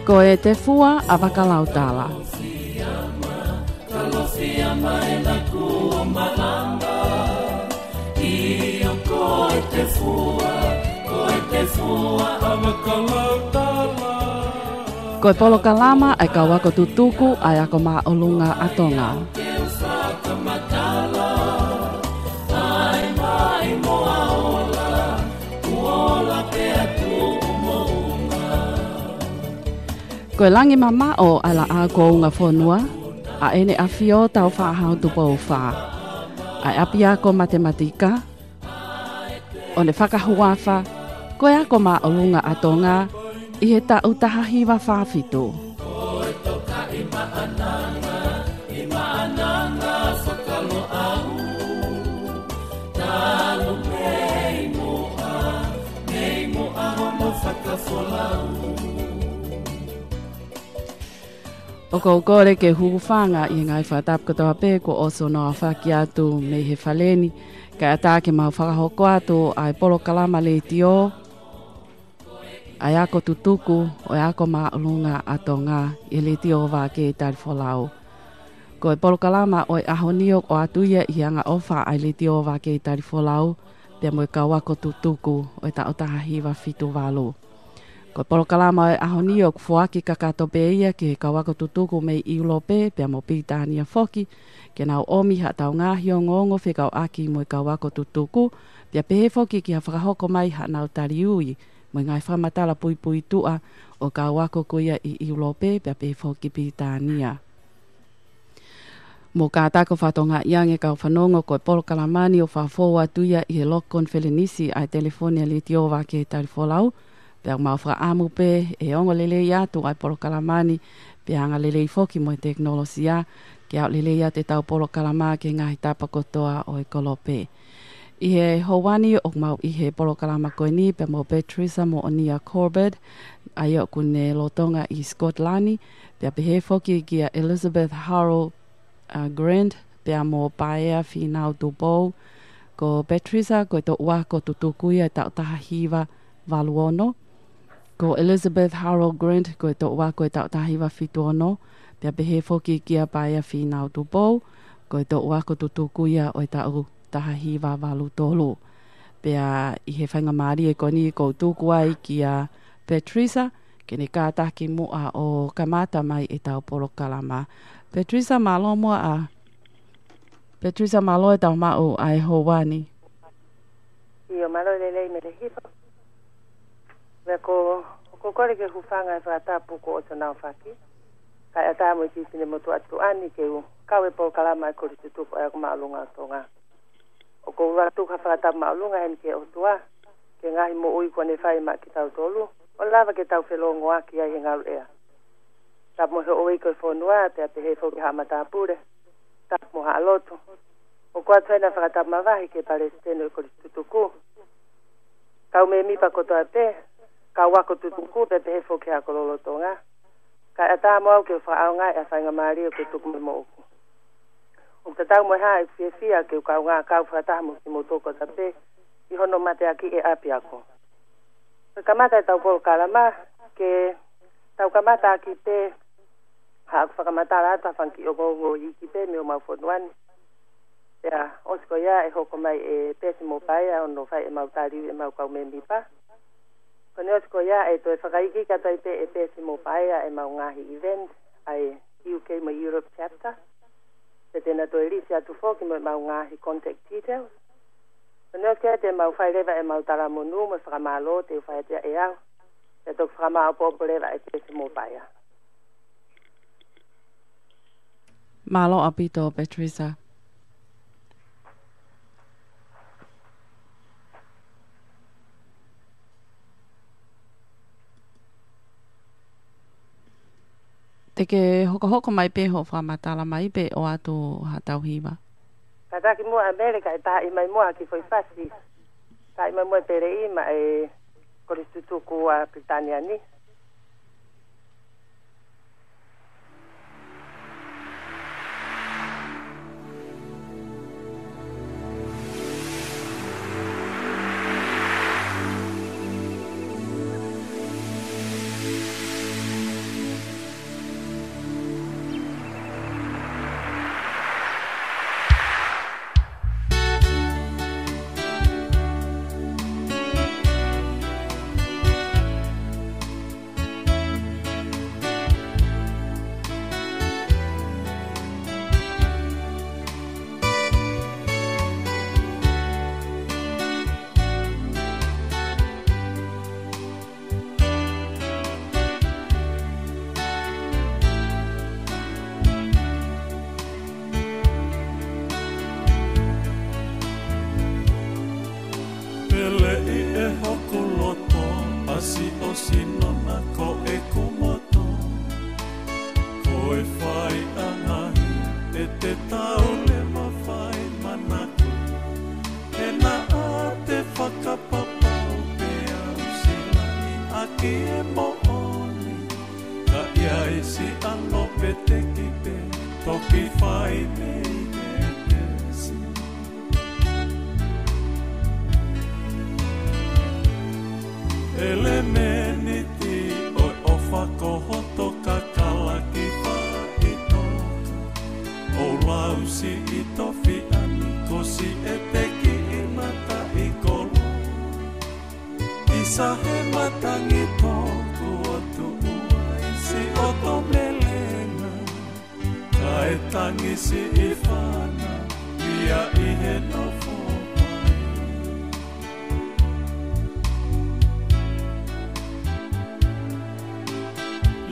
Ko e te fua a wakalautala. Ko e polo kalama e ka wako tutuku ai ako maolunga atonga. Ko e langi mamao ala a ko unga whonua, a ene a fio tau whaahau tupo wha. Ai apia ko matematika, o ne whakahuafa, ko e ako maolunga atonga, i he ta utahahiwa whawhitu. O ko kore ke huwhanga i ngai whatap katoa pē ko oso noa whaki atu me he whaleni ka ata ke mau whakahoko atu ai polo kalama le tio ai ako tutuku o ako maolunga atonga i le tio wā ke tari wholau. Ko e polo kalama o ahoniok o atuia i anga ofa ai le tio wā ke tari wholau pia mo e ka wako tutuku o ta otahahiwa fitu walu. Ko polo kalama e ahoniok fuaki kakato pe ia ki ka wako tutuku mei iulope pia mo pitania foki ke nau omi ha tau ngahi o ngongo whikau aki mo i ka wako tutuku pia pehe foki ki ha whakahoko mai ha nau tari ui mo i ngai whamatala pui pui tua o ka wako kuia i iulope pia pehe foki pitania. Mo ka tako whatonga iange kau whanongo ko polo kalamani o whafoa tuia i he lokon felinisi ai telefonia li tio wa ke tari wholau. Pea mau whaka amu pe e ongo lele atu ai polo kalamani pea anga lele foki mo e teknolosia ke au lele ia te tau polo kalama ke ngahi tapa kotoa o e kolope. I he howani o mau i he polo kalama koe ni pea mo Beatrice mo Onia Corbett ai o kune lotonga i Scotlani pea pehe foki ki a Elizabeth Harrow Grant pea mo paea finau tupo ko Beatrice ko to wako tutukuia tau tahahiwa valuono. Ko Elizabeth Harrow Grant ko e toa ko e tau tahiwa fituono, pia pehe foki kia paia finau tupo, ko e toa ko tutukuia o e tau tahiwa walu tolu. Pia i he whainga maari e koni ko tukuai kia Patricia, ke ne kātaki mua o kamata mai e tau polo kalama. Patricia malo mua a. Patricia malo e tau mau ai howani. Io malo lelei me le hipa. Ko kore ke hufanga e whatapu ko o tanau whaki. Kai ata mo i kisine mo tuatu ani ke u kawe po kalama e kore tutupu e ako maalunga tonga. O ko watu ka whatapu maalunga en ke o tua. Ke ngahi mo ui kone whai ma ki tau tolu. O lava ke tau whelongo aki ai he ngaru ea. Tap mo he oi koe whonua te ape he whoki hama tāpure. Tap mo ha aloto. O kua tuena whatapu mawahi ke palestino e kore tutuku. Kau me mipa kotoa pe. Ka wako tutuku pe pehe foke a kololo tonga. Ka ata mo au ke whaau ngai a whainga maari o ke tuku me mo oku. O te tau mo haa e whiawhia ke ukau ngā kau whataha mo ki mo toko ta pe. I hono mate aki e api ako. Ka mata e tau polo kalama ke tau ka mata aki pe. Ha aku whakamata rata whanki o gongo i ki pe me o mau whonuani. Ea osko ia e hoko mai e pesi mo pai a ono whai e mau tariu e mau kau me mipa. Kone osko ia e toi whakaiki ka toi pe e pesi mo paia e mau ngahi event ai UK mo Europe chapter. Te tena toi risi atu foki mo mau ngahi contact details. Kone osko ia te mau whairewa e mau taramonu mo whakamalo te whaiatea e au. Te tok whakamao poporewa e pesi mo paia. Malo apito, Patricia. Te ke hoko mai pe ho whamatala mai pe o atu hatau hiwa. Ka taki mua Amerika e taha i mai mua ki foi fasi. Taha i mai mua tere i ma e koristutuku a Britania ni. o sinona ko e kumoto ko e whai angahi e te tau le mawhai manako e na a te whakapapau pe au silani a ki e mooni ka ia e si ango pe te kipe toki whai me i te si ele meniti o whakohoto ka kalaki wha i toka o lausi i tofi ani kosi e teki i mata i kolo i sahe matangi toku o tuua i si oto melenga ka e tangi si i whana ia i he nofo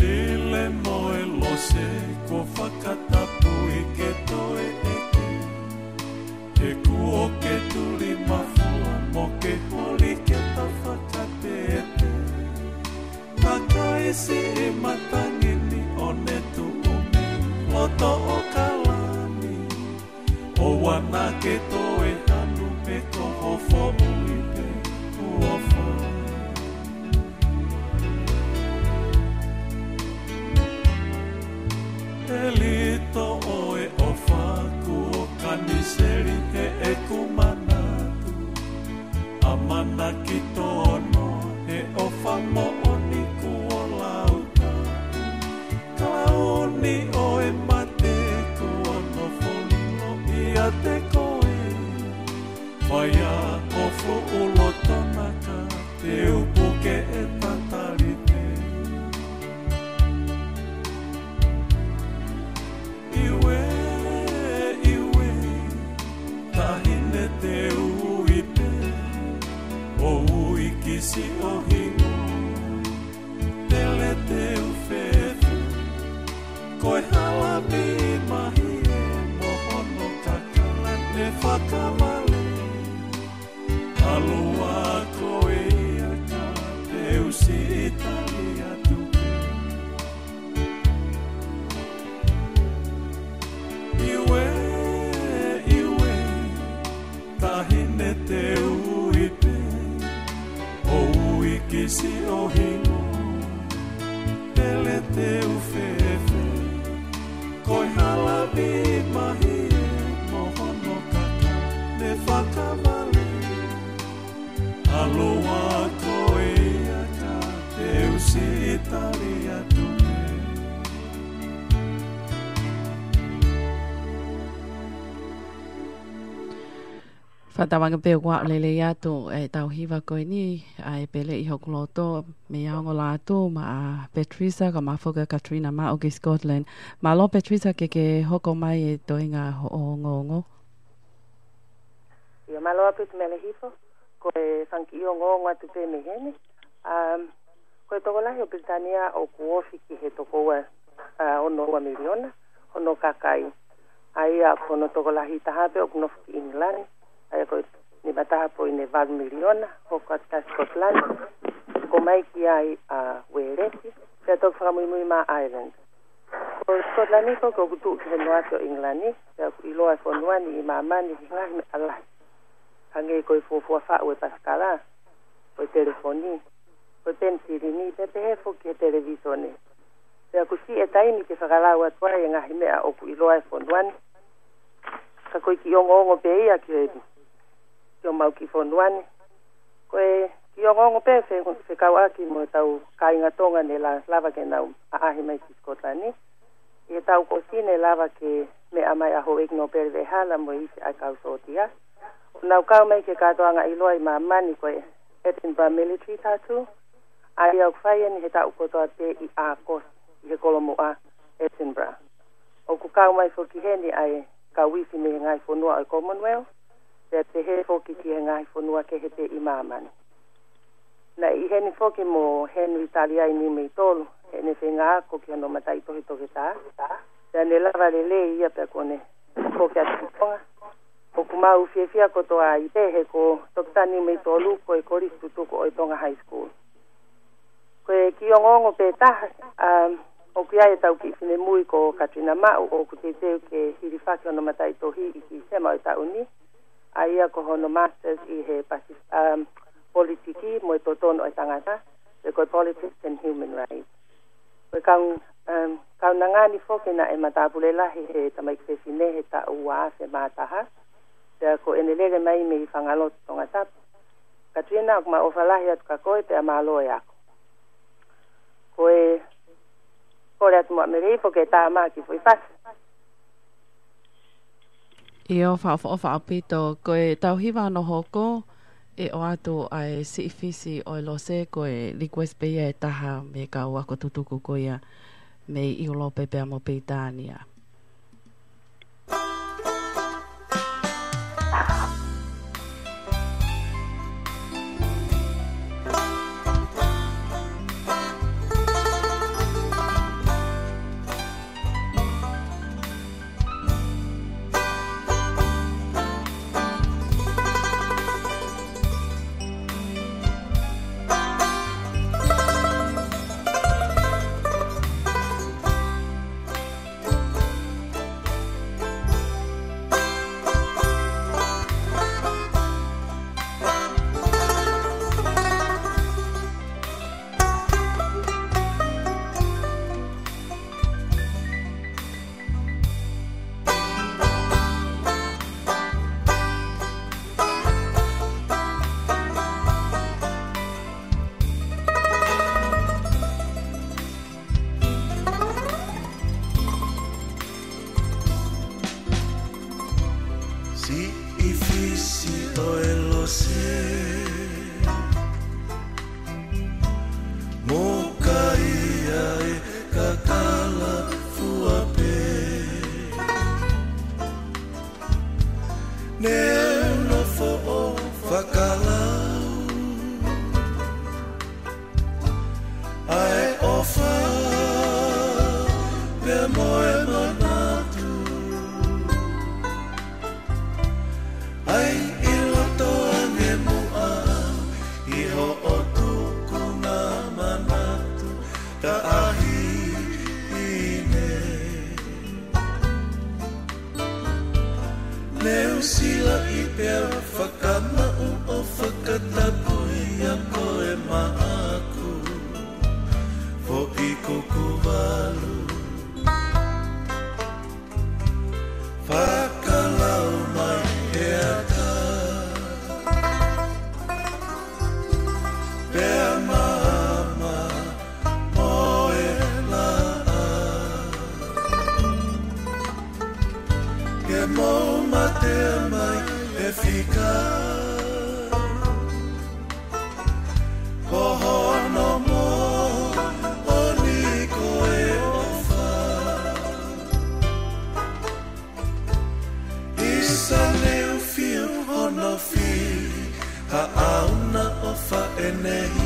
Lile moe lose ko whakatapu i ke toe eke He kuo ke turi mafua mo ke holi ke ta whakatete Ka kaisi i matangini o ne tu umi Loto o kalani O wana ke toe hanu pe koho fo ui pe uofa Elito oe o whaku o kaniseri he e kumanatu Amana ki tono he o whamo o niku o lauta Kauni oe mate ku ono wholino ia te koe Whaia o fu ulo tonaka te upuke e tatarite Tahine te uipe o uikisi o hingo Tele te ufefe Koe hala mi mahi e mohono kakala ne whakamale Alua koe ia ka te usi Italia tupe Tahine te uipe o uikisi o hingo Tele te ufefe Koe hala mi mahi e mohono kaka ne whakamale Aloha koe ia ka te usi Italia tupe Whatawanga pe wa lele yato e tau hiwa koe ni ai pele I hokuloto me aongo lato ma Patricia ka mafoka Katrina ma o ke Scotland. Ma lo Patricia ke hoko mai e toinga o ngongo. Ia maloa pe te mele hifo, koe whanki o ngongo atu pe mehene. Koe tokolahi o Britania o kuofi ki he tokoa ono ua miliona, ono kakai. Ai a kono tokolahi tahape o kunofu ki England. Ai koe ni bataha po i ne 1 miliona hoko ata Scotland ko mai ki ai a Wereti pe to whakamui ma Ireland ko Scotland ko kutu ki no ato England pe I loa fonuani I mamani ki ngahi me alai hange koe fofua wha ue Pascala koe telefoni koe pensiri ni pe pe hefo ki televisone pe kusi e taimi ke whakalau atua e ngahi mea oku I loa fonuani ka koe ki ongo pe ia ki Yo mau ki fonuani. Koe ki o ngongo pe fe kau aki mo tau kainga tonga ne la lava ke nau ahi mai ki Scotland ni. I tau kosine lava ke me amai aho egno perve hala mo isi a kau sotia. Nau kau mai ke katoanga iloa I mamani koe Edinburgh Military Tattoo. Ai au whaia ni he tau kotoa te I a kos I he kolomo a Edinburgh. O ku kau mai foki heni ai kau wisi me ngai fonua o Commonwealth. Te he foki ki he ngai whanua ke he te I mamani. Na I heni foki mo Henry Taliai ni mei tolu, he ne whenga ako ki ano matai tohi toki tā. Te ne lava le le ia pe kone foki ati konga. O kumau whiawhia kotoa I te he ko tokitani mei tolu ko e koristu tuku o I Tonga High School. yongongo pe taha o kia e tau ki fine mui ko Katrina Mau o ku te teo ke hirifaki ono matai tohi i ki sema o tau ni a ia ko hono masters i he politiki mo e totono e tangata e koe politics and human rights koe kau nangani foke na e matapule lahi he tamai ke fine he ta ua se mataha te ko enelege mai me i whangalot tonga tapu Katrina o ma ofalahi atu ka koe te amalo e ako koe kore atu mo amerei foke ta amaki foi pas I o wha apito koe tauhiwa no hoko e o atu ai si fisi o lo se koe request pe e taha me ka wako tutuku koia me i o lo pepe amo peitania. Ha'auna o fa'enehi